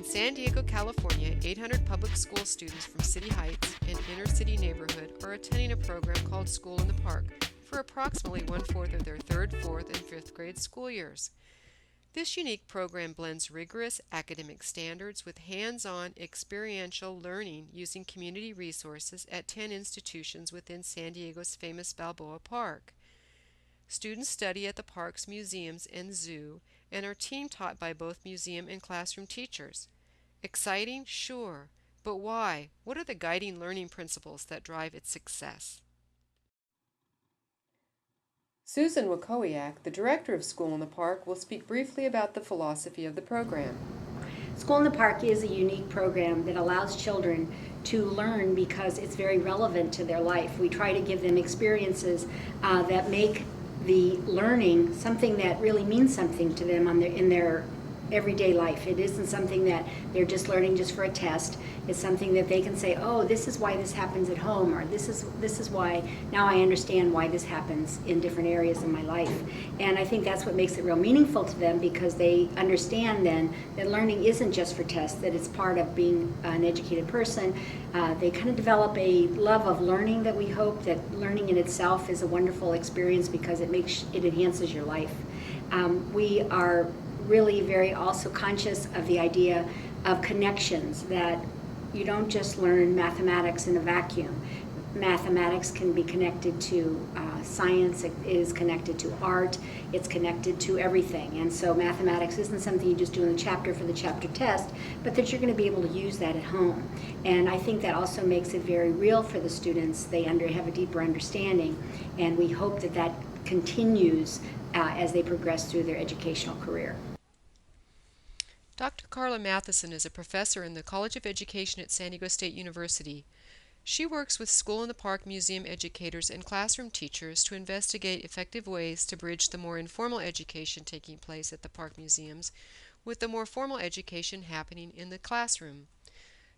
In San Diego, California, 800 public school students from City Heights and inner city neighborhood are attending a program called School in the Park for approximately one-fourth of their 3rd, 4th, and 5th grade school years. This unique program blends rigorous academic standards with hands-on experiential learning using community resources at 10 institutions within San Diego's famous Balboa Park. Students study at the park's museums and zoo and are team taught by both museum and classroom teachers. Exciting? Sure. But why? What are the guiding learning principles that drive its success? Susan Wakowiak, the director of School in the Park, will speak briefly about the philosophy of the program. School in the Park is a unique program that allows children to learn because it's very relevant to their life. We try to give them experiences that make the learning something that really means something to them in their everyday life. It isn't something that they're just learning just for a test. It's something that they can say, oh, this is why this happens at home, or this is why now I understand why this happens in different areas in my life. And I think that's what makes it real meaningful to them, because they understand then that learning isn't just for tests, that it's part of being an educated person. They kind of develop a love of learning that we hope that learning in itself is a wonderful experience because it enhances your life. We are really very also conscious of the idea of connections, that you don't just learn mathematics in a vacuum. Mathematics can be connected to science, it is connected to art, it's connected to everything. And so mathematics isn't something you just do in the chapter for the chapter test, but that you're going to be able to use that at home. And I think that also makes it very real for the students. They have a deeper understanding, and we hope that that continues as they progress through their educational career. Dr. Carla Matheson is a professor in the College of Education at San Diego State University. She works with School in the Park museum educators and classroom teachers to investigate effective ways to bridge the more informal education taking place at the park museums with the more formal education happening in the classroom.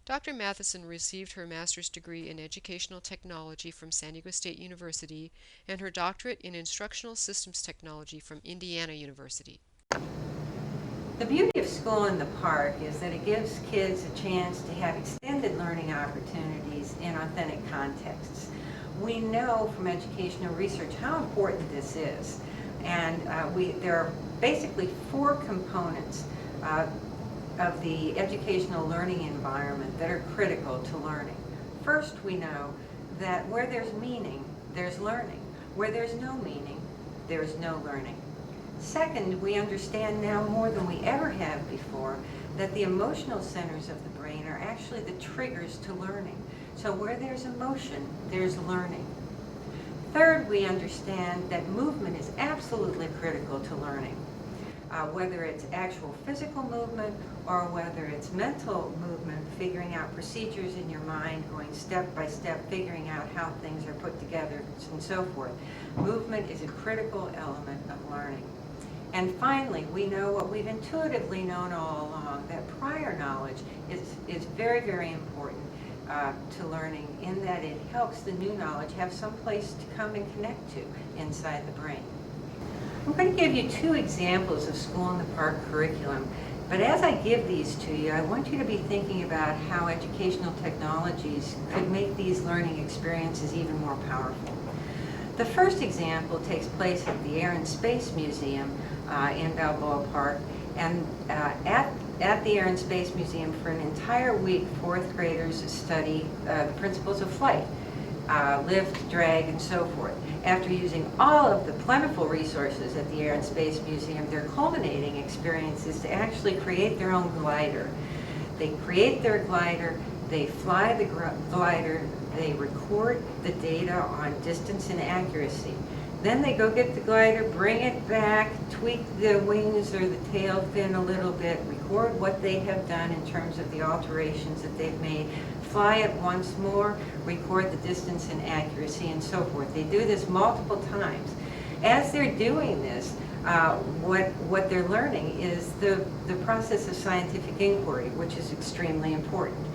Dr. Matheson received her master's degree in educational technology from San Diego State University and her doctorate in instructional systems technology from Indiana University. The beauty of School in the Park is that it gives kids a chance to have extended learning opportunities in authentic contexts. We know from educational research how important this is, and there are basically 4 components of the educational learning environment that are critical to learning. First, we know that where there's meaning, there's learning. Where there's no meaning, there's no learning. Second, we understand now more than we ever have before that the emotional centers of the brain are actually the triggers to learning. So where there's emotion, there's learning. Third, we understand that movement is absolutely critical to learning. Whether it's actual physical movement or whether it's mental movement, figuring out procedures in your mind, going step by step, figuring out how things are put together, and so forth. Movement is a critical element of learning. And finally, we know what we've intuitively known all along, that prior knowledge is very, very important to learning, in that it helps the new knowledge have some place to come and connect to inside the brain. I'm going to give you 2 examples of School in the Park curriculum, but as I give these to you, I want you to be thinking about how educational technologies could make these learning experiences even more powerful. The first example takes place at the Air and Space Museum in Balboa Park, and at the Air and Space Museum for an entire week, 4th graders study the principles of flight, lift, drag, and so forth. After using all of the plentiful resources at the Air and Space Museum, their culminating experience is to actually create their own glider. They create their glider, they fly the glider, they record the data on distance and accuracy. Then they go get the glider, bring it back, tweak the wings or the tail fin a little bit, record what they have done in terms of the alterations that they've made, fly it once more, record the distance and accuracy, and so forth. They do this multiple times. As they're doing this, what they're learning is the process of scientific inquiry, which is extremely important.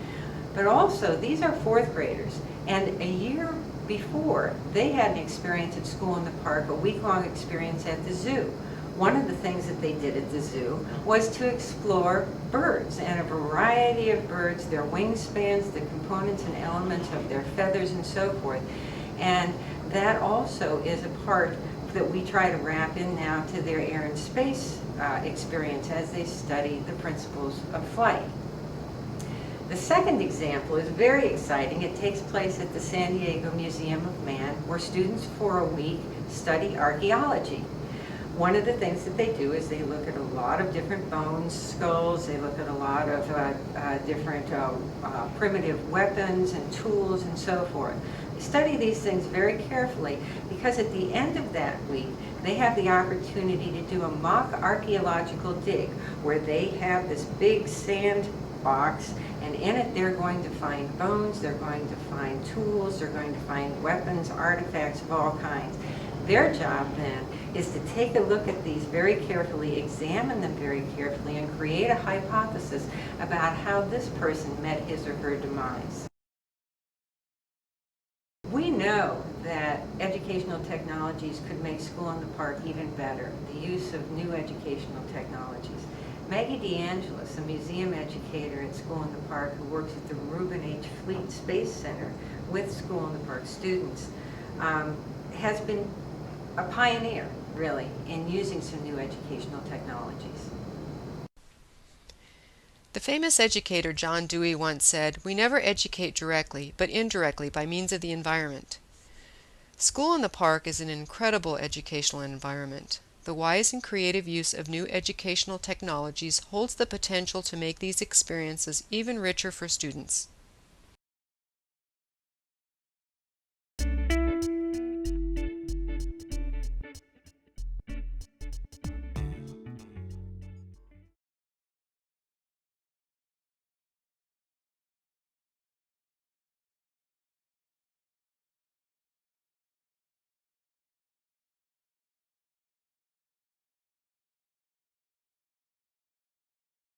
But also, these are 4th graders, and a year before, they had an experience at School in the Park, a week-long experience at the zoo, One of the things that they did at the zoo was to explore birds, and a variety of birds, their wingspans, the components and elements of their feathers and so forth. And that also is a part that we try to wrap in now to their air and space experience as they study the principles of flight. The second example is very exciting. It takes place at the San Diego Museum of Man, where students for a week study archaeology. One of the things that they do is they look at a lot of different bones, skulls, they look at a lot of different primitive weapons and tools and so forth. They study these things very carefully because at the end of that week, they have the opportunity to do a mock archaeological dig where they have this big sand box, and in it they're going to find bones, they're going to find tools, they're going to find weapons, artifacts of all kinds. Their job then is to take a look at these very carefully, examine them very carefully, and create a hypothesis about how this person met his or her demise. We know that educational technologies could make school in the park even better, the use of new educational technologies. Maggie DeAngelis, a museum educator at School in the Park who works at the Reuben H. Fleet Space Center with School in the Park students, has been a pioneer, really, in using some new educational technologies. The famous educator John Dewey once said, "We never educate directly, but indirectly by means of the environment." School in the Park is an incredible educational environment. The wise and creative use of new educational technologies holds the potential to make these experiences even richer for students.